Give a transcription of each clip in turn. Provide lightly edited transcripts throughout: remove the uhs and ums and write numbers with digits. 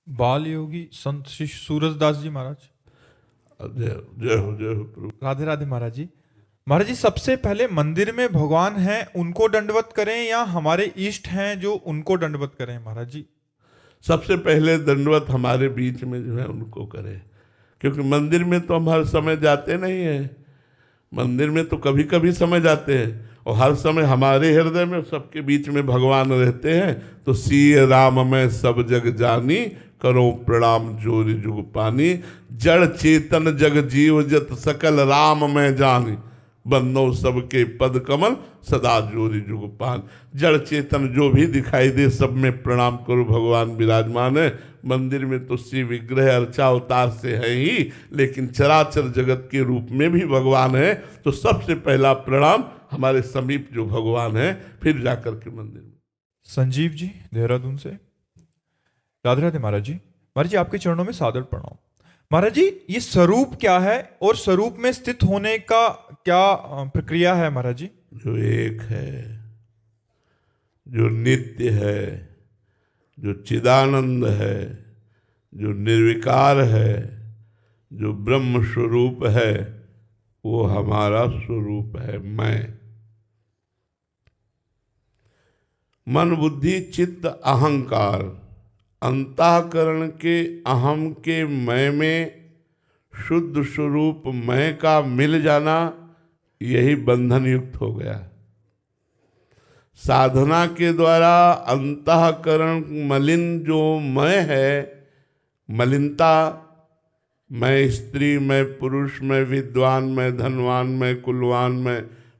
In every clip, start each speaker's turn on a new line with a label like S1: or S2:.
S1: बाल योगी संत श्री सूरजदास जी महाराज।
S2: जय हो जय हो जय हो प्रभु।
S1: राधे राधे महाराज जी। महाराज जी, सबसे पहले मंदिर में भगवान हैं उनको दंडवत करें या हमारे इष्ट हैं जो उनको दंडवत करें महाराज जी?
S2: सबसे पहले दंडवत हमारे बीच में जो है उनको करें, क्योंकि मंदिर में तो हम हर समय जाते नहीं हैं। मंदिर में तो कभी कभी समय जाते हैं, और हर समय हमारे हृदय में सबके बीच में भगवान रहते हैं। तो सिय राम मैं सब जग जानी, करो प्रणाम जोरि जुग पानी। जड़ चेतन जग जीव जत सकल राम मैं जानी, बंदो सबके पद कमल सदा जोरि जुग पान। जड़ चेतन जो भी दिखाई दे सब में प्रणाम करो, भगवान विराजमान है। मंदिर में तो श्री विग्रह अर्चा अवतार से है ही, लेकिन चराचर जगत के रूप में भी भगवान है। तो सबसे पहला प्रणाम हमारे समीप जो भगवान है, फिर जाकर के मंदिर में।
S1: संजीव जी देहरादून से। राधे राधे महाराज जी। महाराज जी, आपके चरणों में सादर प्रणाम। महाराज जी, ये स्वरूप क्या है और स्वरूप में स्थित होने का क्या प्रक्रिया है महाराज जी?
S2: जो एक है, जो नित्य है, जो चिदानंद है, जो निर्विकार है, जो ब्रह्म स्वरूप है, वो हमारा स्वरूप है मैं। मन बुद्धि चित्त अहंकार, अंतःकरण के अहम के मैं में शुद्ध स्वरूप मैं का मिल जाना, यही बंधन युक्त हो गया। साधना के द्वारा अंतःकरण मलिन जो मैं है, मलिनता, मैं स्त्री, मैं पुरुष, मैं विद्वान, मैं धनवान, मैं कुलवान,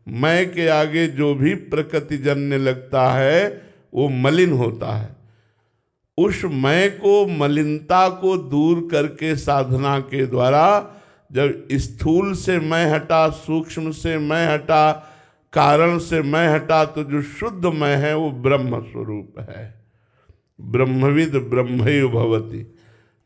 S2: मैं के आगे जो भी प्रकृति जन्य लगता है वो मलिन होता है। उस मैं को, मलिनता को दूर करके साधना के द्वारा जब स्थूल से मैं हटा, सूक्ष्म से मैं हटा, कारण से मैं हटा, तो जो शुद्ध मैं है वो ब्रह्म स्वरूप है। ब्रह्मविद ब्रह्मैव भवति,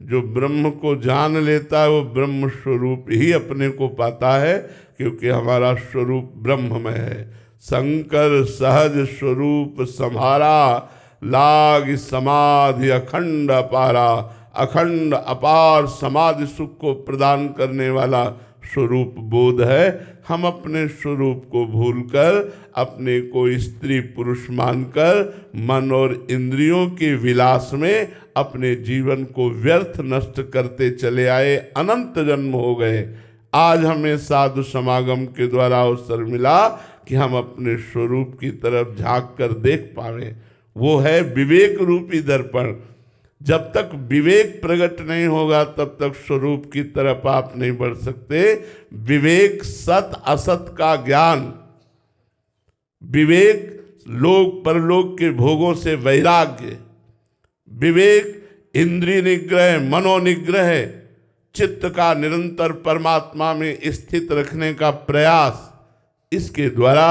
S2: जो ब्रह्म को जान लेता है वो ब्रह्म स्वरूप ही अपने को पाता है, क्योंकि हमारा स्वरूप ब्रह्म में है। शंकर सहज स्वरूप सम्हारा, लाग समाधि अखंड अपारा। अखंड अपार समाधि सुख को प्रदान करने वाला स्वरूप बोध है। हम अपने स्वरूप को भूलकर अपने को स्त्री पुरुष मानकर मन और इंद्रियों के विलास में अपने जीवन को व्यर्थ नष्ट करते चले आए। अनंत जन्म हो गए। आज हमें साधु समागम के द्वारा अवसर मिला कि हम अपने स्वरूप की तरफ झांक कर देख पाए। वो है विवेक रूपी दर्पण। जब तक विवेक प्रकट नहीं होगा तब तक स्वरूप की तरफ आप नहीं बढ़ सकते। विवेक सत असत का ज्ञान, विवेक लोक परलोक के भोगों से वैराग्य, विवेक इंद्रिय निग्रह, मनोनिग्रह, चित्त का निरंतर परमात्मा में स्थित रखने का प्रयास। इसके द्वारा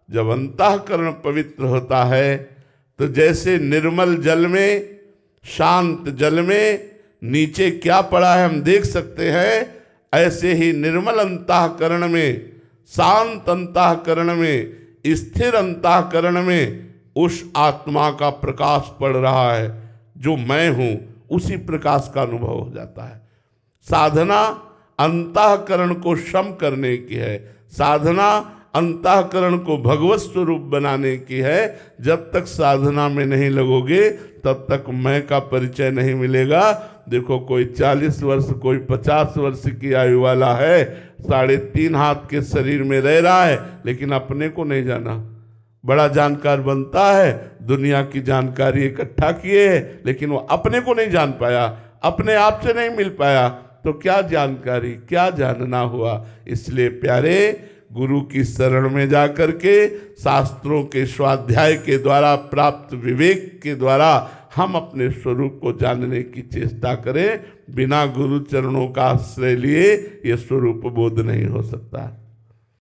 S2: जब अंतःकरण पवित्र होता है तो जैसे निर्मल जल में, शांत जल में नीचे क्या पड़ा है हम देख सकते हैं, ऐसे ही निर्मल अंतःकरण में, शांत अंतःकरण में, स्थिर अंतःकरण में उस आत्मा का प्रकाश पड़ रहा है। जो मैं हूं उसी प्रकाश का अनुभव हो जाता है। साधना अंतःकरण को शम करने की है। साधना अंतःकरण को भगवत स्वरूप बनाने की है। जब तक साधना में नहीं लगोगे तब तक मैं का परिचय नहीं मिलेगा। देखो, कोई 40 वर्ष, कोई 50 वर्ष की आयु वाला है, 3.5 हाथ के शरीर में रह रहा है, लेकिन अपने को नहीं जाना। बड़ा जानकार बनता है, दुनिया की जानकारी इकट्ठा किए है, लेकिन वो अपने को नहीं जान पाया, अपने आप से नहीं मिल पाया, तो क्या जानकारी, क्या जानना हुआ। इसलिए प्यारे, गुरु की शरण में जाकर के शास्त्रों के स्वाध्याय के द्वारा प्राप्त विवेक के द्वारा हम अपने स्वरूप को जानने की चेष्टा करें। बिना गुरु चरणों का आश्रय लिए ये स्वरूप बोध नहीं हो सकता।